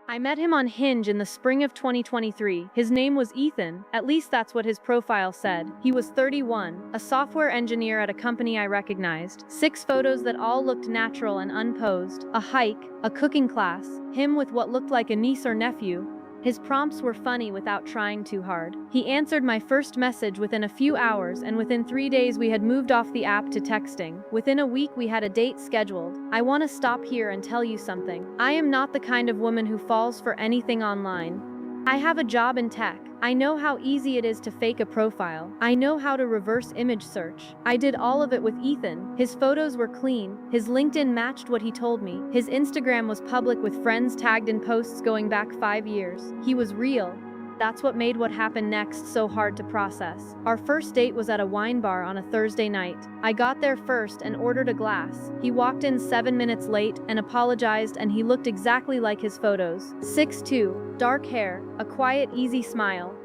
I met him on Hinge in the spring of 2023. His name was Ethan, at least that's what his profile said. He was 31, a software engineer at a company I recognized. 6 photos that all looked natural and unposed. A hike, a cooking class, him with what looked like a niece or nephew. His prompts were funny without trying too hard. He answered my first message within a few hours, and within 3 days we had moved off the app to texting. Within a week we had a date scheduled. I want to stop here and tell you something. I am not the kind of woman who falls for anything online. I have a job in tech. I know how easy it is to fake a profile. I know how to reverse image search. I did all of it with Ethan. His photos were clean. His LinkedIn matched what he told me. His Instagram was public with friends tagged in posts going back 5 years. He was real. That's what made what happened next so hard to process. Our first date was at a wine bar on a Thursday night. I got there first and ordered a glass. He walked in 7 minutes late and apologized, and he looked exactly like his photos. 6'2", dark hair, a quiet, easy smile.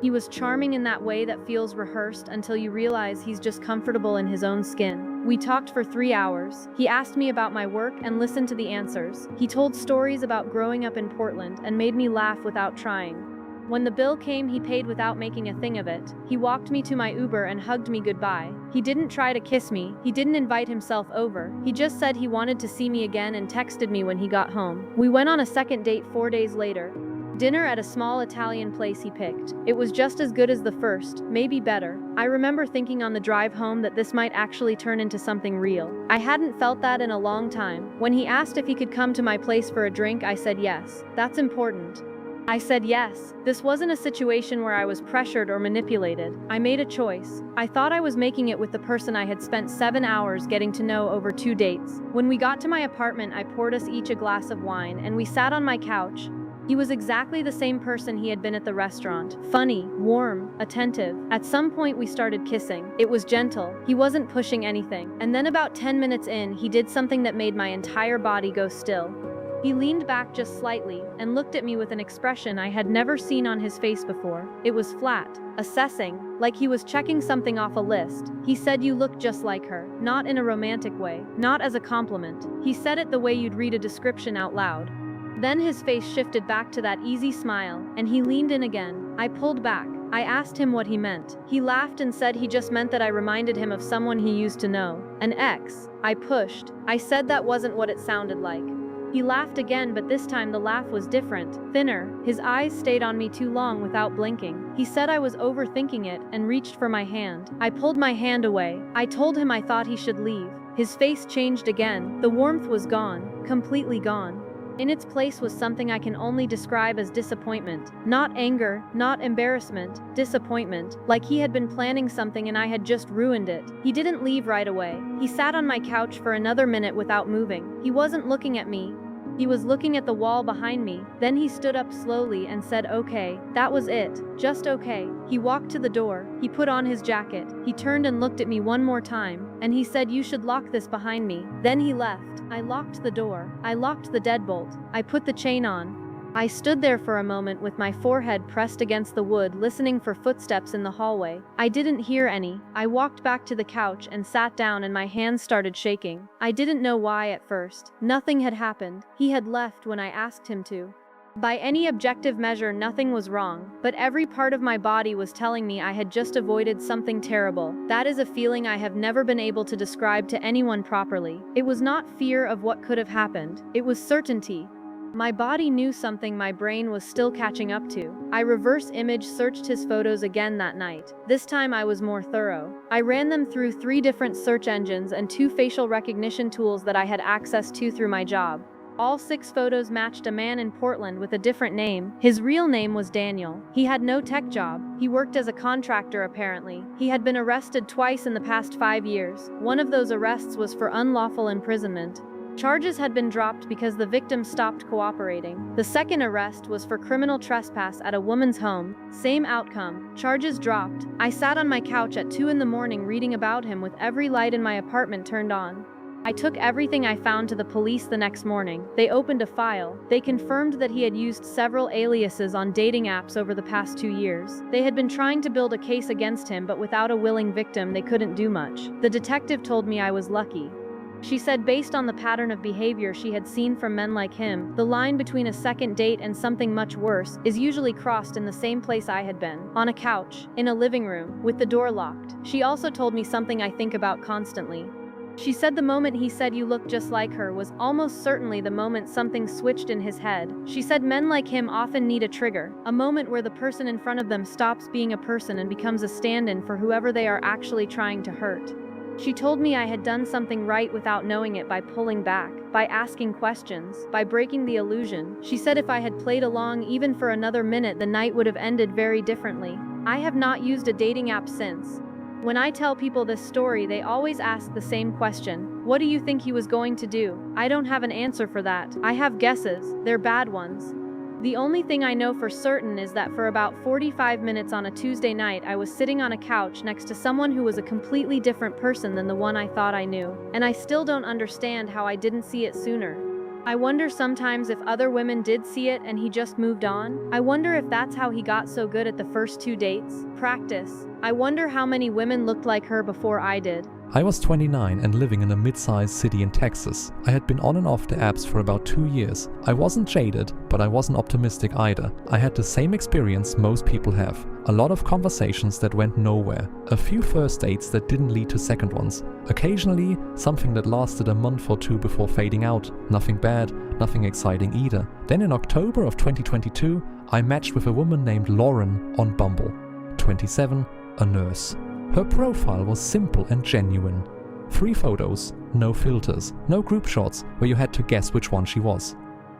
He was charming in that way that feels rehearsed until you realize he's just comfortable in his own skin. We talked for 3 hours. He asked me about my work and listened to the answers. He told stories about growing up in Portland and made me laugh without trying. When the bill came, he paid without making a thing of it. He walked me to my Uber and hugged me goodbye. He didn't try to kiss me. He didn't invite himself over. He just said he wanted to see me again and texted me when he got home. We went on a second date 4 days later. Dinner at a small Italian place he picked. It was just as good as the first, maybe better. I remember thinking on the drive home that this might actually turn into something real. I hadn't felt that in a long time. When he asked if he could come to my place for a drink, I said yes. That's important. I said yes. This wasn't a situation where I was pressured or manipulated. I made a choice. I thought I was making it with the person I had spent 7 hours getting to know over 2 dates. When we got to my apartment, I poured us each a glass of wine, and we sat on my couch. He was exactly the same person he had been at the restaurant. Funny, warm, attentive. At some point we started kissing. It was gentle. He wasn't pushing anything. And then about 10 minutes in, he did something that made my entire body go still. He leaned back just slightly and looked at me with an expression I had never seen on his face before. It was flat, assessing, like he was checking something off a list. He said, "You look just like her." Not in a romantic way, not as a compliment. He said it the way you'd read a description out loud. Then his face shifted back to that easy smile, and he leaned in again. I pulled back. I asked him what he meant. He laughed and said he just meant that I reminded him of someone he used to know. An ex. I pushed. I said that wasn't what it sounded like. He laughed again, but this time the laugh was different, thinner. His eyes stayed on me too long without blinking. He said I was overthinking it and reached for my hand. I pulled my hand away. I told him I thought he should leave. His face changed again. The warmth was gone, completely gone. In its place was something I can only describe as disappointment. Not anger, not embarrassment, disappointment, like he had been planning something and I had just ruined it. He didn't leave right away. He sat on my couch for another minute without moving. He wasn't looking at me. He was looking at the wall behind me. Then he stood up slowly and said, "Okay." That was it. Just okay. He walked to the door. He put on his jacket. He turned and looked at me one more time, and he said, "You should lock this behind me." Then he left. I locked the door. I locked the deadbolt. I put the chain on. I stood there for a moment with my forehead pressed against the wood, listening for footsteps in the hallway. I didn't hear any. I walked back to the couch and sat down, and my hands started shaking. I didn't know why at first. Nothing had happened. He had left when I asked him to. By any objective measure, nothing was wrong, but every part of my body was telling me I had just avoided something terrible. That is a feeling I have never been able to describe to anyone properly. It was not fear of what could have happened. It was certainty. My body knew something my brain was still catching up to. I reverse image searched his photos again that night. This time I was more thorough. I ran them through 3 different search engines and 2 facial recognition tools that I had access to through my job. All 6 photos matched a man in Portland with a different name. His real name was Daniel. He had no tech job. He worked as a contractor apparently. He had been arrested twice in the past 5 years. One of those arrests was for unlawful imprisonment. Charges had been dropped because the victim stopped cooperating. The second arrest was for criminal trespass at a woman's home. Same outcome. Charges dropped. I sat on my couch at 2 in the morning reading about him with every light in my apartment turned on. I took everything I found to the police the next morning. They opened a file. They confirmed that he had used several aliases on dating apps over the past 2 years. They had been trying to build a case against him, but without a willing victim, they couldn't do much. The detective told me I was lucky. She said based on the pattern of behavior she had seen from men like him, the line between a second date and something much worse is usually crossed in the same place I had been, on a couch, in a living room, with the door locked. She also told me something I think about constantly. She said the moment he said you look just like her was almost certainly the moment something switched in his head. She said men like him often need a trigger, a moment where the person in front of them stops being a person and becomes a stand-in for whoever they are actually trying to hurt. She told me I had done something right without knowing it by pulling back, by asking questions, by breaking the illusion. She said if I had played along even for another minute, the night would have ended very differently. I have not used a dating app since. When I tell people this story, they always ask the same question. What do you think he was going to do? I don't have an answer for that. I have guesses. They're bad ones. The only thing I know for certain is that for about 45 minutes on a Tuesday night, I was sitting on a couch next to someone who was a completely different person than the one I thought I knew. And I still don't understand how I didn't see it sooner. I wonder sometimes if other women did see it and he just moved on. I wonder if that's how he got so good at the first 2 dates. Practice. I wonder how many women looked like her before I did. I was 29 and living in a mid-sized city in Texas. I had been on and off the apps for about 2 years. I wasn't jaded, but I wasn't optimistic either. I had the same experience most people have. A lot of conversations that went nowhere. A few first dates that didn't lead to second ones. Occasionally, something that lasted a month or two before fading out. Nothing bad, nothing exciting either. Then in October of 2022, I matched with a woman named Lauren on Bumble. 27, a nurse. Her profile was simple and genuine. 3 photos, no filters, no group shots where you had to guess which one she was.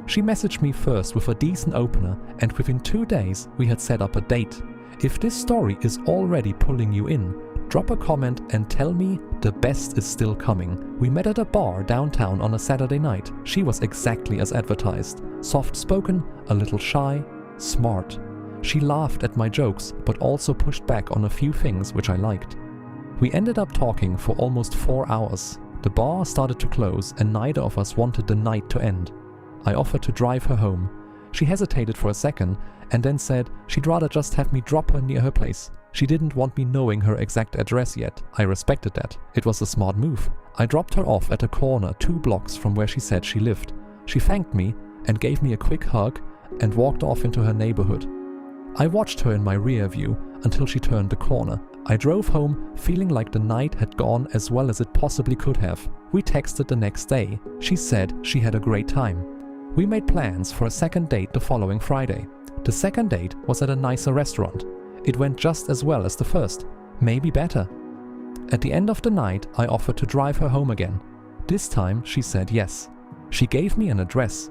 She messaged me first with a decent opener, and within 2 days we had set up a date. If this story is already pulling you in, drop a comment and tell me the best is still coming. We met at a bar downtown on a Saturday night. She was exactly as advertised. Soft-spoken, a little shy, smart. She laughed at my jokes, but also pushed back on a few things which I liked. We ended up talking for almost 4 hours. The bar started to close and neither of us wanted the night to end. I offered to drive her home. She hesitated for a second and then said she'd rather just have me drop her near her place. She didn't want me knowing her exact address yet. I respected that. It was a smart move. I dropped her off at a corner 2 blocks from where she said she lived. She thanked me and gave me a quick hug and walked off into her neighborhood. I watched her in my rear view until she turned the corner. I drove home feeling like the night had gone as well as it possibly could have. We texted the next day. She said she had a great time. We made plans for a second date the following Friday. The second date was at a nicer restaurant. It went just as well as the first, maybe better. At the end of the night, I offered to drive her home again. This time she said yes. She gave me an address.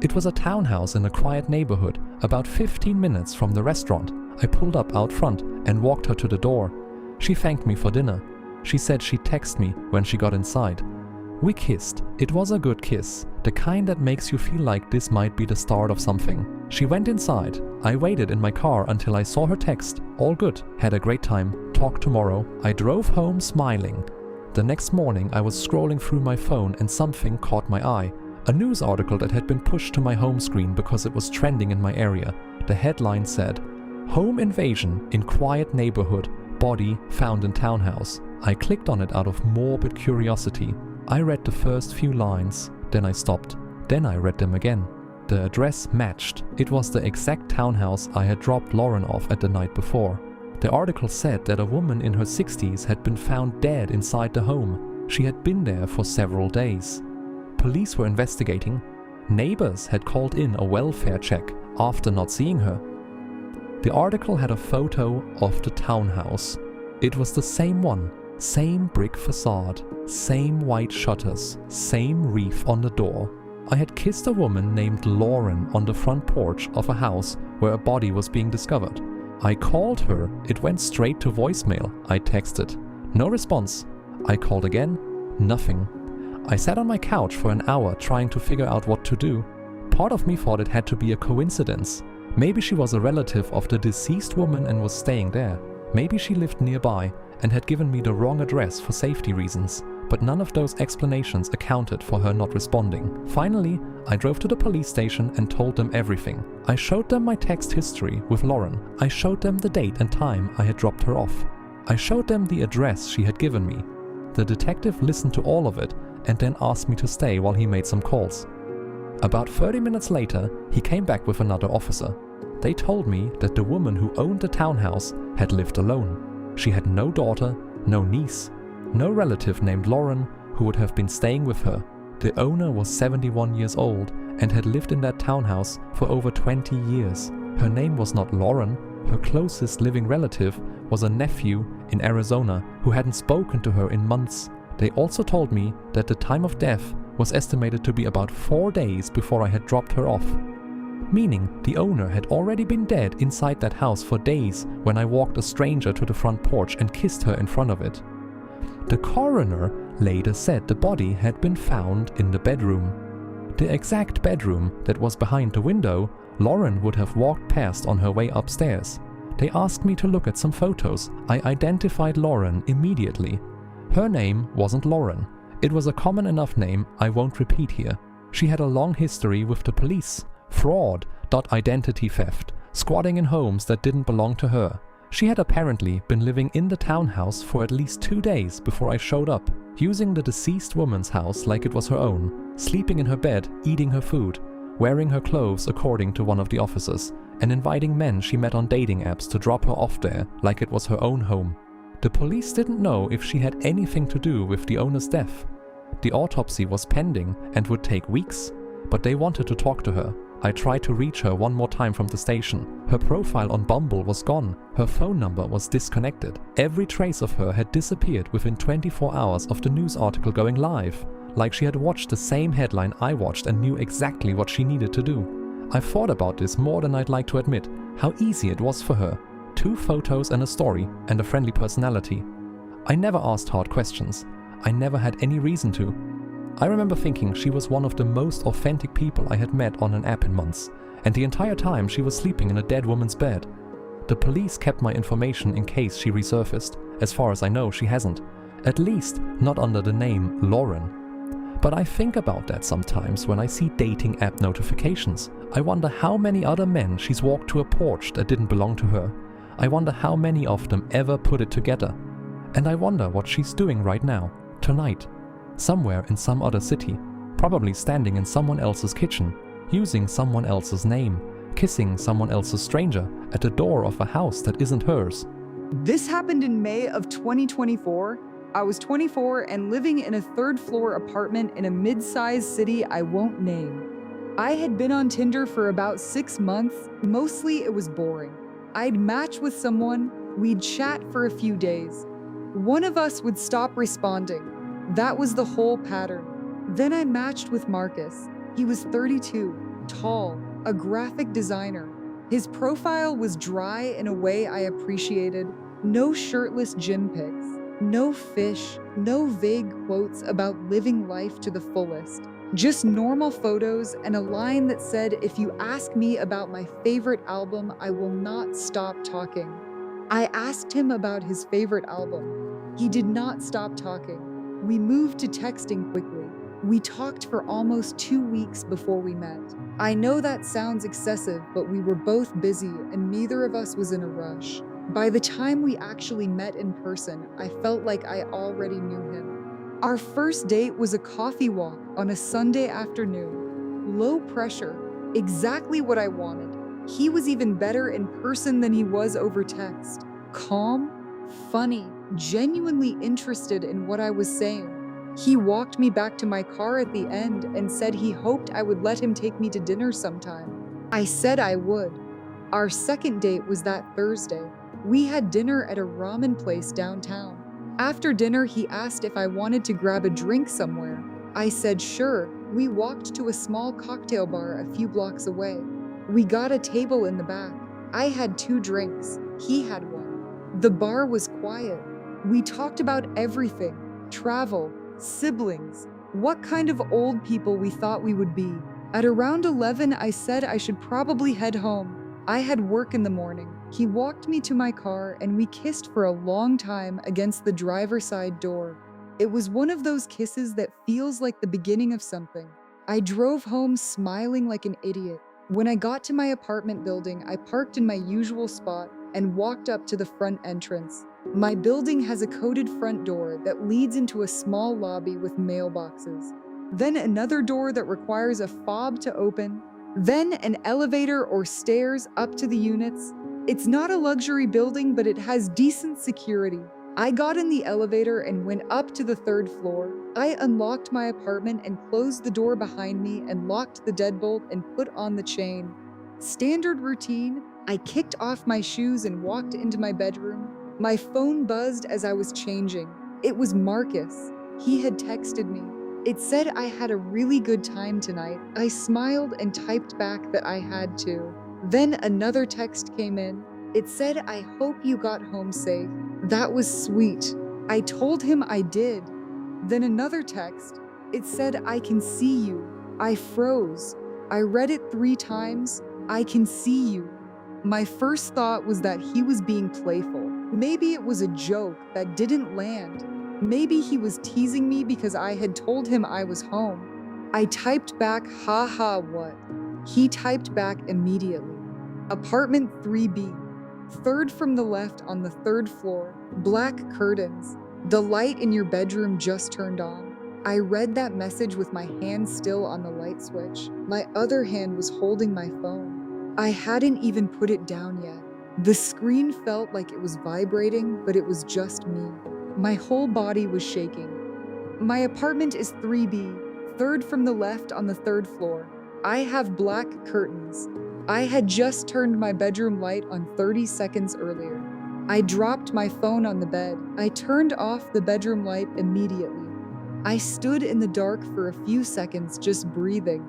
It was a townhouse in a quiet neighborhood, about 15 minutes from the restaurant. I pulled up out front and walked her to the door. She thanked me for dinner. She said she'd text me when she got inside. We kissed. It was a good kiss, the kind that makes you feel like this might be the start of something. She went inside. I waited in my car until I saw her text. All good. Had a great time. Talk tomorrow. I drove home smiling. The next morning I was scrolling through my phone and something caught my eye. A news article that had been pushed to my home screen because it was trending in my area. The headline said, "Home invasion in quiet neighborhood, body found in townhouse." I clicked on it out of morbid curiosity. I read the first few lines, then I stopped. Then I read them again. The address matched. It was the exact townhouse I had dropped Lauren off at the night before. The article said that a woman in her 60s had been found dead inside the home. She had been there for several days. Police were investigating. Neighbors had called in a welfare check after not seeing her. The article had a photo of the townhouse. It was the same one, same brick facade, same white shutters, same reef on the door. I had kissed a woman named Lauren on the front porch of a house where a body was being discovered. I called her. It went straight to voicemail. I texted. No response. I called again. Nothing. I sat on my couch for an hour trying to figure out what to do. Part of me thought it had to be a coincidence. Maybe she was a relative of the deceased woman and was staying there. Maybe she lived nearby and had given me the wrong address for safety reasons. But none of those explanations accounted for her not responding. Finally, I drove to the police station and told them everything. I showed them my text history with Lauren. I showed them the date and time I had dropped her off. I showed them the address she had given me. The detective listened to all of it and then asked me to stay while he made some calls. About 30 minutes later, he came back with another officer. They told me that the woman who owned the townhouse had lived alone. She had no daughter, no niece, no relative named Lauren who would have been staying with her. The owner was 71 years old and had lived in that townhouse for over 20 years. Her name was not Lauren. Her closest living relative was a nephew in Arizona who hadn't spoken to her in months. They also told me that the time of death was estimated to be about 4 days before I had dropped her off. Meaning the owner had already been dead inside that house for days when I walked a stranger to the front porch and kissed her in front of it. The coroner later said the body had been found in the bedroom. The exact bedroom that was behind the window Lauren would have walked past on her way upstairs. They asked me to look at some photos. I identified Lauren immediately. Her name wasn't Lauren. It was a common enough name I won't repeat here. She had a long history with the police, fraud, identity theft, squatting in homes that didn't belong to her. She had apparently been living in the townhouse for at least 2 days before I showed up, using the deceased woman's house like it was her own, sleeping in her bed, eating her food, wearing her clothes according to one of the officers, and inviting men she met on dating apps to drop her off there like it was her own home. The police didn't know if she had anything to do with the owner's death. The autopsy was pending and would take weeks, but they wanted to talk to her. I tried to reach her one more time from the station. Her profile on Bumble was gone. Her phone number was disconnected. Every trace of her had disappeared within 24 hours of the news article going live, like she had watched the same headline I watched and knew exactly what she needed to do. I thought about this more than I'd like to admit, how easy it was for her. 2 photos and a story, and a friendly personality. I never asked hard questions. I never had any reason to. I remember thinking she was one of the most authentic people I had met on an app in months, and the entire time she was sleeping in a dead woman's bed. The police kept my information in case she resurfaced. As far as I know, she hasn't. At least not under the name Lauren. But I think about that sometimes when I see dating app notifications. I wonder how many other men she's walked to a porch that didn't belong to her. I wonder how many of them ever put it together. And I wonder what she's doing right now, tonight, somewhere in some other city, probably standing in someone else's kitchen, using someone else's name, kissing someone else's stranger at the door of a house that isn't hers. This happened in May of 2024. I was 24 and living in a 3rd-floor apartment in a mid-sized city I won't name. I had been on Tinder for about 6 months. Mostly it was boring. I'd match with someone, we'd chat for a few days. One of us would stop responding. That was the whole pattern. Then I matched with Marcus. He was 32, tall, a graphic designer. His profile was dry in a way I appreciated. No shirtless gym pics, no fish, no vague quotes about living life to the fullest. Just normal photos and a line that said, "If you ask me about my favorite album, I will not stop talking." I asked him about his favorite album. He did not stop talking. We moved to texting quickly. We talked for almost 2 weeks before we met. I know that sounds excessive, but we were both busy and neither of us was in a rush. By the time we actually met in person, I felt like I already knew him. Our first date was a coffee walk on a Sunday afternoon. Low pressure, exactly what I wanted. He was even better in person than he was over text. Calm, funny, genuinely interested in what I was saying. He walked me back to my car at the end and said he hoped I would let him take me to dinner sometime. I said I would. Our second date was that Thursday. We had dinner at a ramen place downtown. After dinner, he asked if I wanted to grab a drink somewhere. I said sure. We walked to a small cocktail bar a few blocks away. We got a table in the back. I had 2 drinks. He had 1. The bar was quiet. We talked about everything: travel, siblings, what kind of old people we thought we would be. At around 11, I said I should probably head home. I had work in the morning. He walked me to my car and we kissed for a long time against the driver's side door. It was one of those kisses that feels like the beginning of something. I drove home smiling like an idiot. When I got to my apartment building, I parked in my usual spot and walked up to the front entrance. My building has a coded front door that leads into a small lobby with mailboxes. Then another door that requires a fob to open. Then an elevator or stairs up to the units. It's not a luxury building, but it has decent security. I got in the elevator and went up to the third floor. I unlocked my apartment and closed the door behind me and locked the deadbolt and put on the chain. Standard routine, I kicked off my shoes and walked into my bedroom. My phone buzzed as I was changing. It was Marcus. He had texted me. It said I had a really good time tonight. I smiled and typed back that I had to. Then another text came in. It said, "I hope you got home safe." That was sweet. I told him I did. Then another text. It said, "I can see you." I froze. I read it 3 times. "I can see you." My first thought was that he was being playful. Maybe it was a joke that didn't land. Maybe he was teasing me because I had told him I was home. I typed back, "Haha, what?" He typed back immediately. Apartment 3B. Third from the left on the 3rd floor. Black curtains. The light in your bedroom just turned on. I read that message with my hand still on the light switch. My other hand was holding my phone. I hadn't even put it down yet. The screen felt like it was vibrating, but it was just me. My whole body was shaking. My apartment is 3B, third from the left on the 3rd floor. I have black curtains. I had just turned my bedroom light on 30 seconds earlier. I dropped my phone on the bed. I turned off the bedroom light immediately. I stood in the dark for a few seconds, just breathing.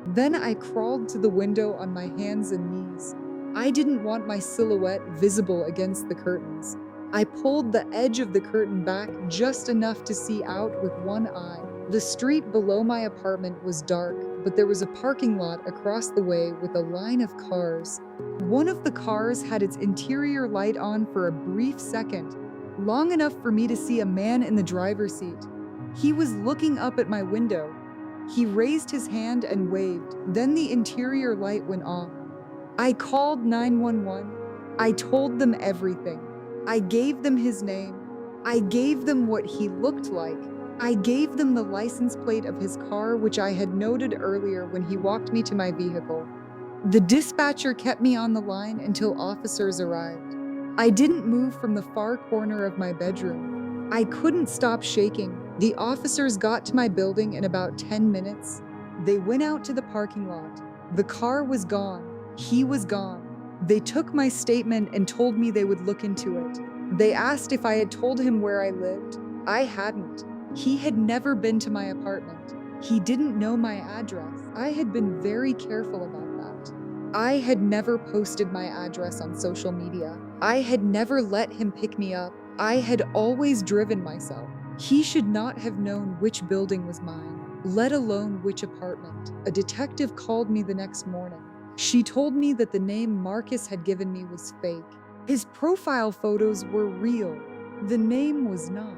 Then I crawled to the window on my hands and knees. I didn't want my silhouette visible against the curtains. I pulled the edge of the curtain back just enough to see out with one eye. The street below my apartment was dark, but there was a parking lot across the way with a line of cars. One of the cars had its interior light on for a brief second, long enough for me to see a man in the driver's seat. He was looking up at my window. He raised his hand and waved. Then the interior light went off. I called 911. I told them everything. I gave them his name. I gave them what he looked like. I gave them the license plate of his car, which I had noted earlier when he walked me to my vehicle. The dispatcher kept me on the line until officers arrived. I didn't move from the far corner of my bedroom. I couldn't stop shaking. The officers got to my building in about 10 minutes. They went out to the parking lot. The car was gone. He was gone. They took my statement and told me they would look into it. They asked if I had told him where I lived. I hadn't. He had never been to my apartment. He didn't know my address. I had been very careful about that. I had never posted my address on social media. I had never let him pick me up. I had always driven myself. He should not have known which building was mine, let alone which apartment. A detective called me the next morning. She told me that the name Marcus had given me was fake. His profile photos were real. The name was not.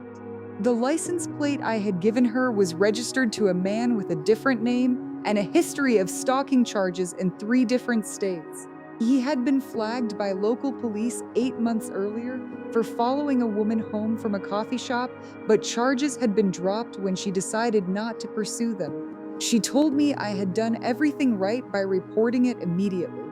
The license plate I had given her was registered to a man with a different name and a history of stalking charges in 3 different states. He had been flagged by local police 8 months earlier for following a woman home from a coffee shop, but charges had been dropped when she decided not to pursue them. She told me I had done everything right by reporting it immediately.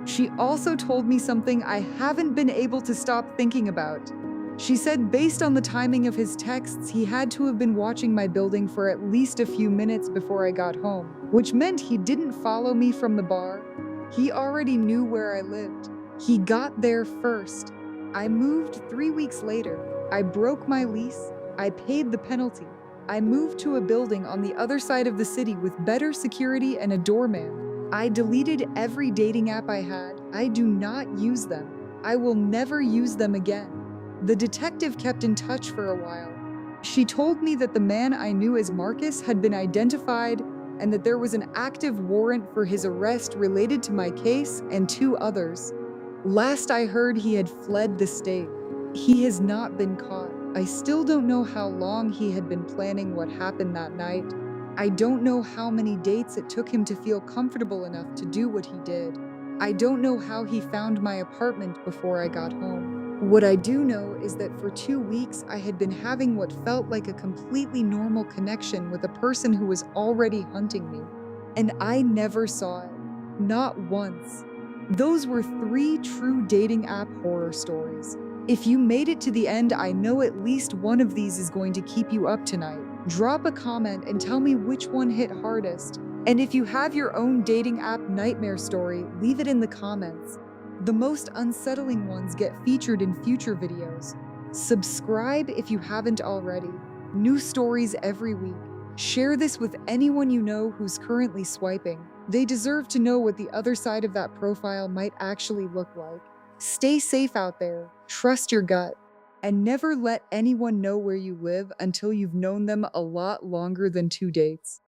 She also told me something I haven't been able to stop thinking about. She said based on the timing of his texts, he had to have been watching my building for at least a few minutes before I got home, which meant he didn't follow me from the bar. He already knew where I lived. He got there first. I moved 3 weeks later. I broke my lease. I paid the penalty. I moved to a building on the other side of the city with better security and a doorman. I deleted every dating app I had. I do not use them. I will never use them again. The detective kept in touch for a while. She told me that the man I knew as Marcus had been identified and that there was an active warrant for his arrest related to my case and 2 others. Last I heard, he had fled the state. He has not been caught. I still don't know how long he had been planning what happened that night. I don't know how many dates it took him to feel comfortable enough to do what he did. I don't know how he found my apartment before I got home. What I do know is that for 2 weeks, I had been having what felt like a completely normal connection with a person who was already hunting me. And I never saw it. Not once. Those were 3 true dating app horror stories. If you made it to the end, I know at least one of these is going to keep you up tonight. Drop a comment and tell me which one hit hardest. And if you have your own dating app nightmare story, leave it in the comments. The most unsettling ones get featured in future videos. Subscribe if you haven't already. New stories every week. Share this with anyone you know who's currently swiping. They deserve to know what the other side of that profile might actually look like. Stay safe out there, trust your gut, and never let anyone know where you live until you've known them a lot longer than 2 dates.